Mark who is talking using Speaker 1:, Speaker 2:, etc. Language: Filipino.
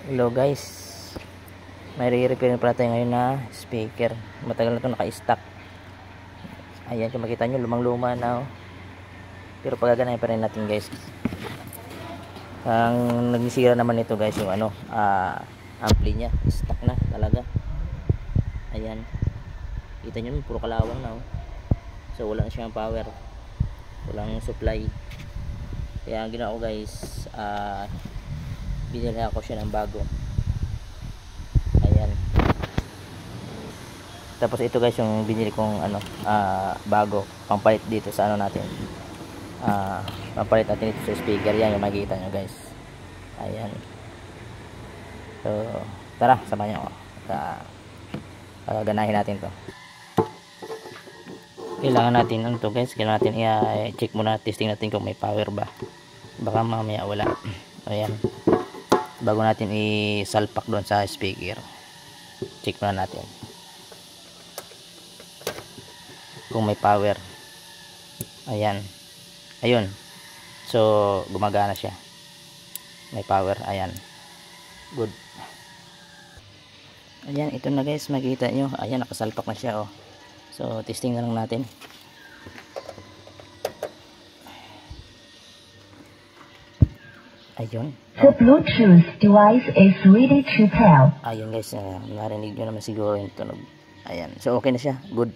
Speaker 1: Hello guys, may re-repair pala tayo ngayon na speaker. Matagal na ito naka-stock. Ayan, kung makita nyo, lumang-luma na pero pagaganahin pa rin natin guys. Ang nagsisira naman nito guys, yung ampli nya, stock na talaga. Ayan, kita nyo, puro kalawang na so wala na siyang power, walang supply. Kaya ang ginawa ko guys, binili ako siya ng bago. Ayan, tapos ito guys yung binili kong bago, pampalit dito sa natin, pampalit natin ito sa speaker. Yan yung makikita nyo guys. Ayan, so tara, samahan nyo ako, ganahin natin to. Kailangan natin to guys, kailangan natin i-check muna, testing natin kung may power ba, baka mamaya wala. Ayan, bago natin isalpak doon sa speaker, check muna natin kung may power. Ayan, ayun, so gumagana siya, may power. Ayan, good. Ayan, ito na guys, makita nyo, ayan, nakasalpak na siya. So testing na lang natin. Ayun,
Speaker 2: the Bluetooth device is ready to pair.
Speaker 1: ayun guys, narinig nyo naman siguro yung tunog. Ayan, so okay na siya, good.